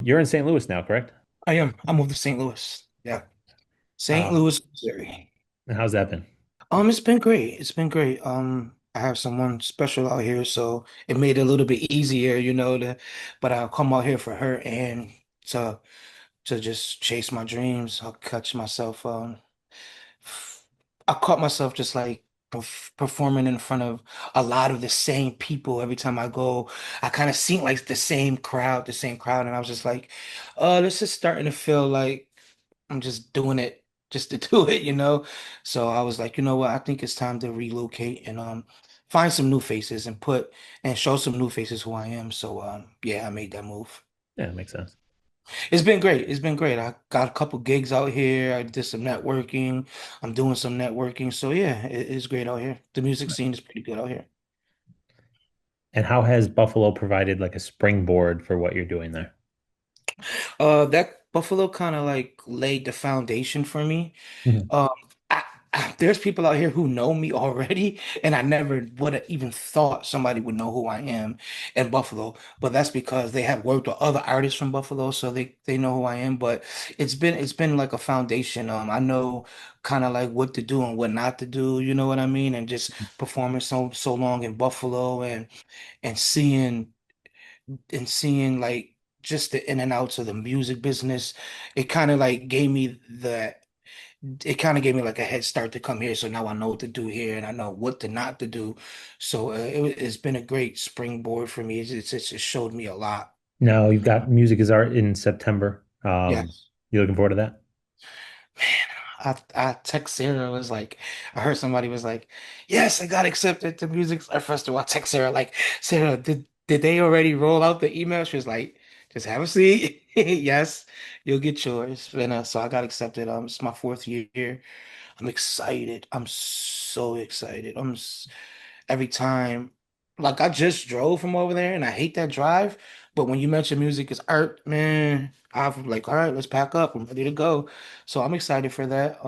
You're in St. Louis now, correct? I am. I moved to St. Louis. Yeah. St. Uh, Louis, Missouri. and how's that been? It's been great. It's been great. I have someone special out here, so it made it a little bit easier, but I'll come out here for her and to to just chase my dreams. I'll catch myself I caught myself just like performing in front of a lot of the same people every time I go. I kind of seen like the same crowd, and I was just like, this is starting to feel like I'm just doing it just to do it. So I was like, you know what? I think it's time to relocate and find some new faces and show some new faces who I am. So yeah, I made that move. Yeah, that makes sense. It's been great. It's been great. I got a couple gigs out here. I did some networking. I'm doing some networking. So yeah, it's great out here. The music scene is pretty good out here. And how has Buffalo provided like a springboard for what you're doing there? That Buffalo kind of like laid the foundation for me. Mhm. Um, there's people out here who know me already, and I never would have even thought somebody would know who I am in Buffalo. But that's because they have worked with other artists from Buffalo, so they know who I am. But it's been like a foundation. I know kind of like what to do and what not to do. You know what I mean? And just performing so long in Buffalo and seeing like just the in and outs of the music business, it kind of like gave me like a head start to come here. So now I know what to do here and I know what to not to do. So it's been a great springboard for me. It's showed me a lot. Now you've got Music is Art in September. Yes. You looking forward to that? I text Sarah was like, I heard somebody was like, yes, I got accepted to Music Art Festival. I text Sarah like, Sarah, did they already roll out the email? She was like, just have a seat. Yes, you'll get yours. And so I got accepted. It's my fourth year. I'm excited. I'm so excited. Every time, like I just drove from over there and I hate that drive. But when you mention music is art, man, I'm like, all right, let's pack up. I'm ready to go. So I'm excited for that.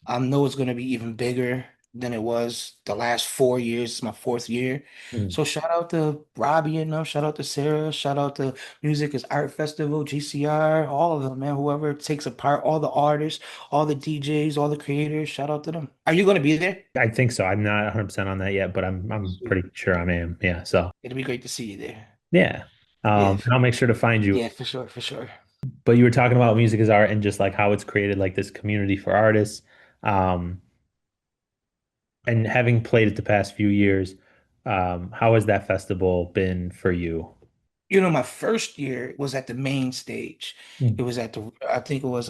I know it's going to be even bigger than it was the last 4 years. It's my fourth year. Mhm. So shout out to Robbie and them. Shout out to Sarah. Shout out to Music is Art Festival, GCR, all of them, man. Whoever takes a part, all the artists, all the DJs, all the creators. Shout out to them. Are you going to be there? I think so. I'm not 100% on that yet, but I'm Sweet. pretty sure I am. Yeah. So It'll be great to see you there. yeah. Yeah, And I'll make sure to find you. yeah, for sure, for sure. But you were talking about Music is Art and just like how it's created like this community for artists. Um, and having played it the past few years, how has that festival been for you? My first year was at the main stage. It was I think it was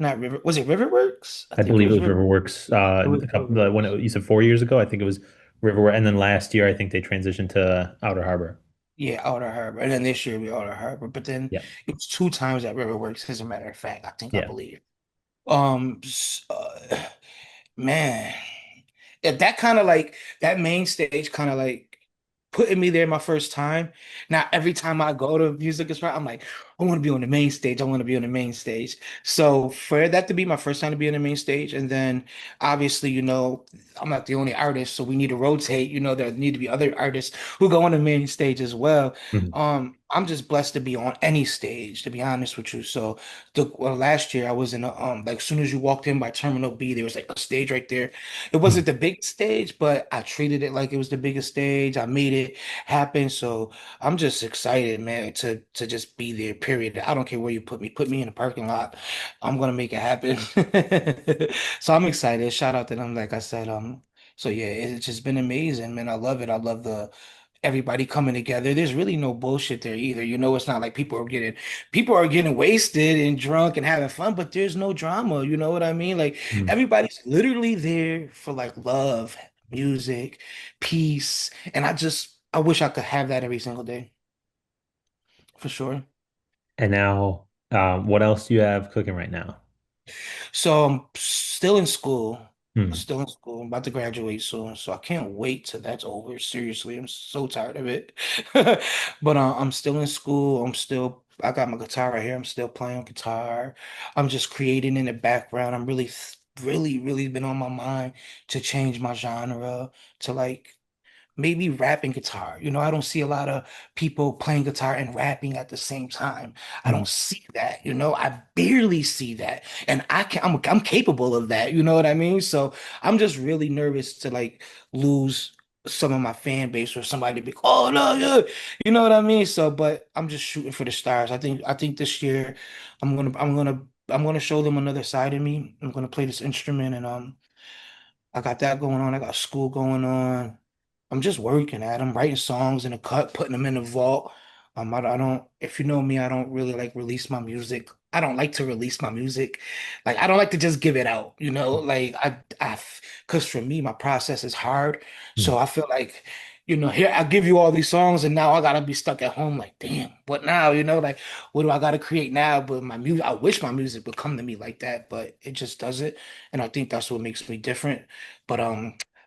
not River, was it Riverworks? I I think it believe it was was River. Riverworks It was a couple Riverworks. when you said 4 years ago. I think it was Riverworks, and then last year I think they transitioned to Outer Harbor. Yeah, Outer Harbor. And then this year we Outer Harbor. But then Yeah, it was two times at Riverworks, as a matter of fact. I yeah. believe. Um, s- uh, Man, that kind of like that main stage kind of like putting me there my first time. Now every time I go to Music is Right, I'm like, I want to be on the main stage. I want to be on the main stage. So for that to be my first time to be on the main stage, and then obviously, I'm not the only artist, so we need to rotate. There need to be other artists who go on the main stage as well. Mhm. I'm just blessed to be on any stage, to be honest with you. So last year I was in like as soon as you walked in by Terminal B, there was like a stage right there. It wasn't the big stage, but I treated it like it was the biggest stage. I made it happen. So I'm just excited, man, to just be there, period. I don't care where you put me. Put me in the parking lot. I'm gonna make it happen. So I'm excited. Shout out to them, like I said. So yeah, it's just been amazing, man. I love it. I love the everybody coming together. There's really no bullshit there either. It's not like people are getting wasted and drunk and having fun, but there's no drama. You know what I mean? Like Mhm. everybody's literally there for like love, music, peace, and I wish I could have that every single day for sure. And now, what else do you have cooking right now? So I'm still in school. Hmm. Still in school. I'm about to graduate soon, so I can't wait till that's over. Seriously, I'm so tired of it. But I'm still in school. I got my guitar right here. I'm still playing guitar. I'm just creating in the background. I'm really, really been on my mind to change my genre to like maybe rapping guitar. I don't see a lot of people playing guitar and rapping at the same time. I don't Mhm. see that. I barely see that, and I'm capable of that. You know what I mean? So I'm just really nervous to like lose some of my fan base or somebody to be, oh no, yeah, you know what I mean? So, but I'm just shooting for the stars. I think this year I'm gonna show them another side of me. I'm gonna play this instrument and I got that going on. I got school going on. I'm just working at them, writing songs in a cut, putting them in the vault. I don't, if you know me, I don't really like release my music. I don't like to release my music. Like, I don't like to just give it out, like because for me, my process is hard. Mhm. So I feel like, here I give you all these songs and now I gotta be stuck at home. Like, damn, what now? Like, what do I gotta create now? But my music, I wish my music would come to me like that, but it just doesn't. And I think that's what makes me different. But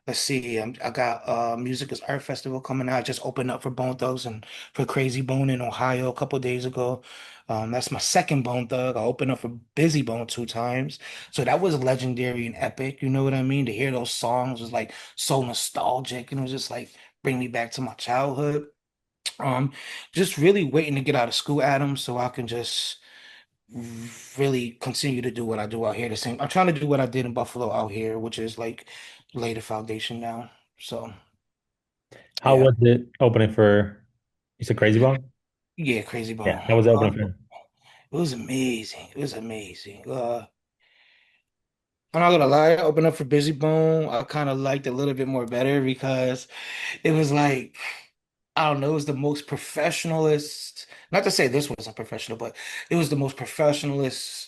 let's see. I got Music is Art Festival coming out. I just opened up for Bone Thugs and for Crazy Bone in Ohio a couple days ago. That's my second Bone Thug. I opened up for Busy Bone two times. So that was legendary and epic. You know what I mean? To hear those songs was like so nostalgic and it was just like bring me back to my childhood. Um, just really waiting to get out of school, Adam, so I can just really continue to do what I do out here. The same. I'm trying to do what I did in Buffalo out here, which is like lay the foundation down. So How yeah, was it opening for, you said Crazy Bone? yeah, Crazy Bone. Yeah, how was it opening for him? It was amazing. It was amazing. I'm not gonna lie, I opened up for Busy Bone. I kind of liked it a little bit more better because it was like I don't know, it was the most professionalist. Not to say this wasn't professional, but it was the most professionalist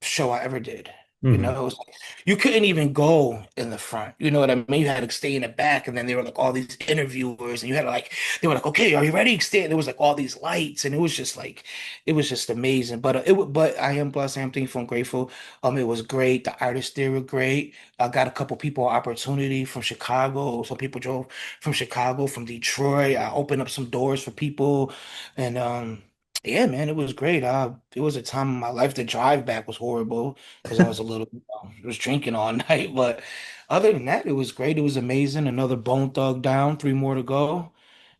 show I ever did. Hmm. It was like, you couldn't even go in the front. You know what I mean? You had to stay in the back, and then there were like all these interviewers, and you had to like, they were like, "Okay, are you ready?" Stay. There was like all these lights, and it was just like, it was just amazing. But I am blessed, I am thankful, and grateful. It was great. The artists there were great. I got a couple people opportunity from Chicago. Some people drove from Chicago, from Detroit. I opened up some doors for people, and yeah, man, it was great. It was a time in my life. The drive back was horrible because I was a little, was drinking all night. But other than that, it was great. It was amazing. Another Bone Thug down, three more to go.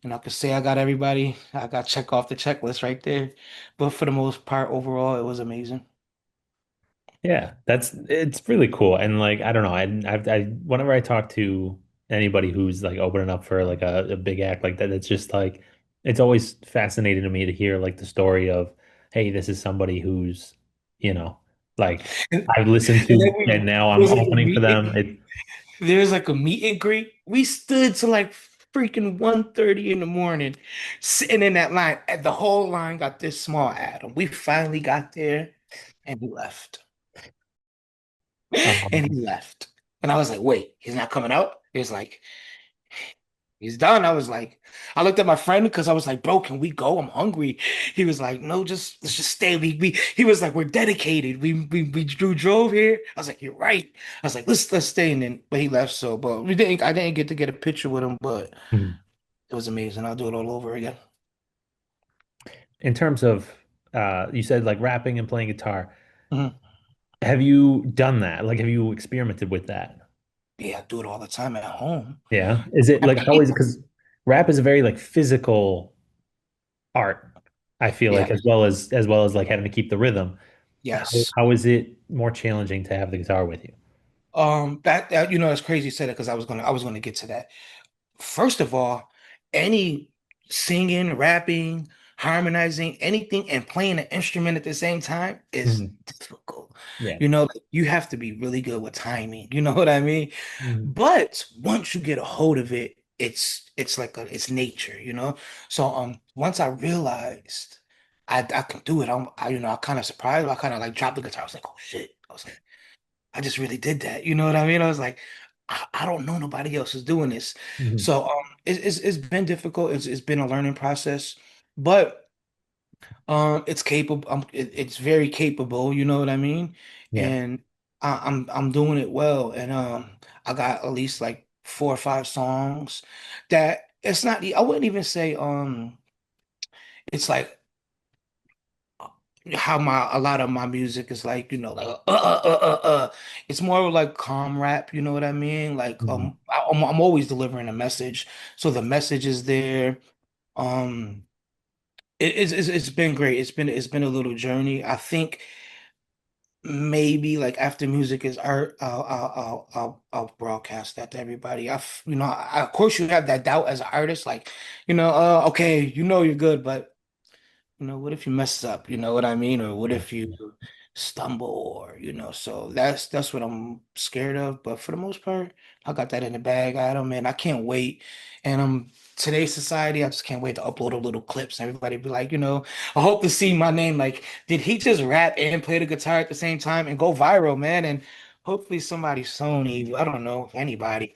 And I could say I got everybody. I got check off the checklist right there. But for the most part, overall, it was amazing. Yeah, it's really cool. And like, I don't know, whenever I talk to anybody who's like opening up for like a big act like that, it's just like, it's always fascinating to me to hear like the story of, hey, this is somebody who's, you know, like And, I've listened and then to and now there I'm was like a opening for them. there was like a meet and greet. We stood to like freaking 1:30 in the morning, sitting in that line. And the whole line got this small, Adam. We finally got there and we left. And he Um, left. And I was like, wait, he's not coming out? He was like, he's done. I looked at my friend because I was like, bro, can we go? I'm hungry. He was like, no, let's just stay. He was like, we're dedicated. We drove here. I was like, you're right. I was like, let's stay. And then, but he left. So, but I didn't get to get a picture with him, but mhm. it was amazing. I'll do it all over again. In terms of, you said like rapping and playing guitar. Mhm. Have you done that? Like, have you experimented with that? Yeah, I do it all the time at home. Yeah. Is it I like, how is it? paint. Because rap is a very like physical art, I feel like, Yes, as well as like having to keep the rhythm. yes. How is it more challenging to have the guitar with you? That it's crazy you said it because I was gonna get to that. First of all, any singing, rapping, harmonizing, anything, and playing an instrument at the same time is Mhm. difficult. Yeah. You have to be really good with timing. You know what I mean? Mhm. But once you get a hold of it, it's like it's nature. So once I realized I can do it, I kind of surprised. I kind of like dropped the guitar. I was like, oh shit. I was like, I just really did that. You know what I mean? I was like, I don't know nobody else is doing this. Mhm. So it's been difficult. It's been a learning process, but it's capable. It's very capable. You know what I mean? Yeah. And I'm doing it well. And I got at least like 4 or 5 songs that it's not. I wouldn't even say it's like how my a lot of my music is like, like it's more like calm rap, you know what I mean? Like Mhm. I'm always delivering a message. So the message is there. Um it's been great. It's been a little journey. I think maybe like after music is art, I'll broadcast that to everybody. Of course you have that doubt as an artist, like, okay, you're good, but what if you mess up? You know what I mean? Or what Yeah. if you stumble? Or, so that's what I'm scared of. But for the most part, I got that in the bag, Adam, man. I can't wait. And today's society, I just can't wait to upload a little clips. Everybody be like, I hope to see my name. Like, did he just rap and play the guitar at the same time and go viral, man? And hopefully somebody, Sony, I don't know, anybody,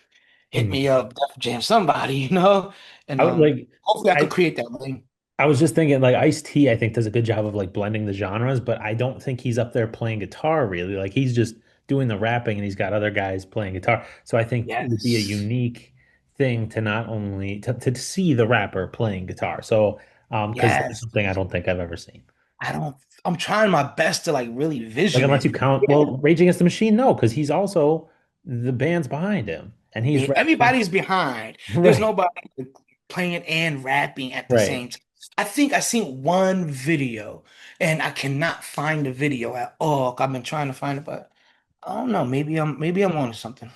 hit Mhm. me up, Def Jam, somebody, and I would like hopefully I could I create that lane. I was just thinking like Ice-T I think does a good job of like blending the genres, but I don't think he's up there playing guitar really. Like he's just doing the rapping and he's got other guys playing guitar. So I think it would be a Yes. unique thing to not only to see the rapper playing guitar. So because that's Yes. something I don't think I've ever seen. I don't, I'm trying my best to like really Like vision unless it. you count, Yeah. well, Rage Against the Machine, no, because he's also the band's behind him and he's Yeah, rapping. everybody's behind. There's Right. nobody playing and rapping at the Right. same time. I think I seen one video and I cannot find the video at all. I've been trying to find it, but I don't know. Maybe I'm on to something.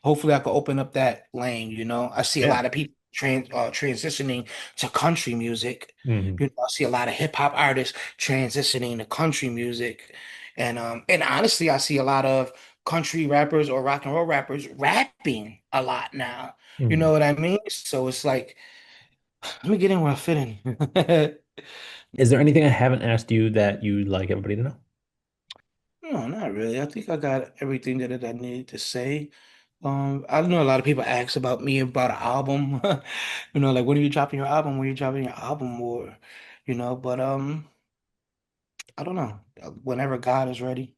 Hopefully, I can open up that lane. I see a Yeah. lot of people transitioning to country music. Mhm. I see a lot of hip hop artists transitioning to country music, and honestly, I see a lot of country rappers or rock and roll rappers rapping a lot now. You know Mhm. what I mean? So it's like, let me get in where I fit in. Is there anything I haven't asked you that you'd like everybody to know? No, not really. I think I got everything that I needed to say. I know a lot of people ask about me about an album. Like when are you dropping your album? When are you dropping your album? Or, but I don't know. Whenever God is ready.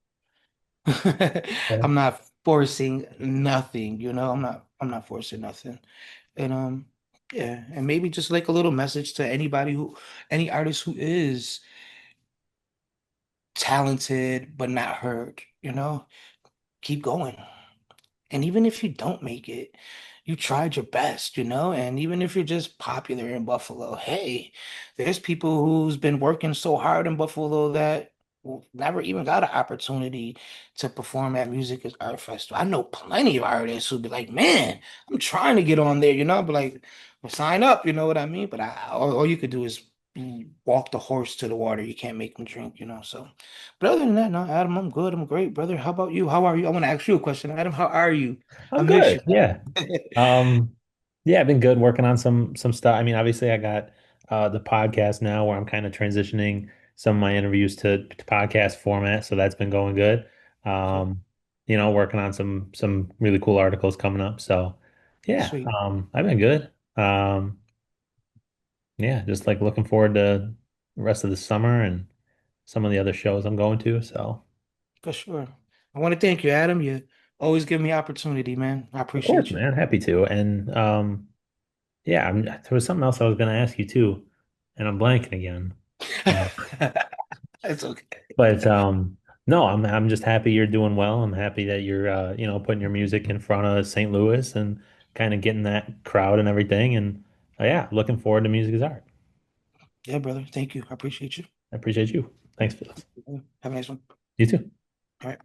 Yeah. I'm not forcing nothing, I'm not forcing nothing. And yeah, and maybe just like a little message to any artist who is talented but not heard, keep going. And even if you don't make it, you tried your best, and even if you're just popular in Buffalo, hey, there's people who's been working so hard in Buffalo that never even got an opportunity to perform at Music is Art Festival. I know plenty of artists who'd be like, man, I'm trying to get on there, but like, well, sign up, you know what I mean? But all you could do is walk the horse to the water. You can't make them drink, so. But other than that, no, Adam, I'm good. I'm great, brother. How about you? How are you? I want to ask you a question. Adam, how are you? I I'm miss good. you. Yeah. Um, yeah, I've been good working on some stuff. I mean, obviously I got the podcast now where I'm kind of transitioning some of my interviews to podcast format, so that's been going good. Okay, Um, working on some really cool articles coming up. So yeah, sweet. I've been good. Yeah, just like looking forward to the rest of the summer and some of the other shows I'm going to. So For sure. I want to thank you, Adam. You always give me opportunity, man. I of course, appreciate you. man, happy to. And yeah, there was something else I was going to ask you too, and I'm blanking again. Uh, It's okay. but no, I'm just happy you're doing well. I'm happy that you're putting your music in front of St. Louis and kind of getting that crowd and everything. And yeah, looking forward to Music is Art. Yeah, brother. Thank you. I appreciate you. I appreciate you. Thanks, Felix. Have a nice one. You too. All right.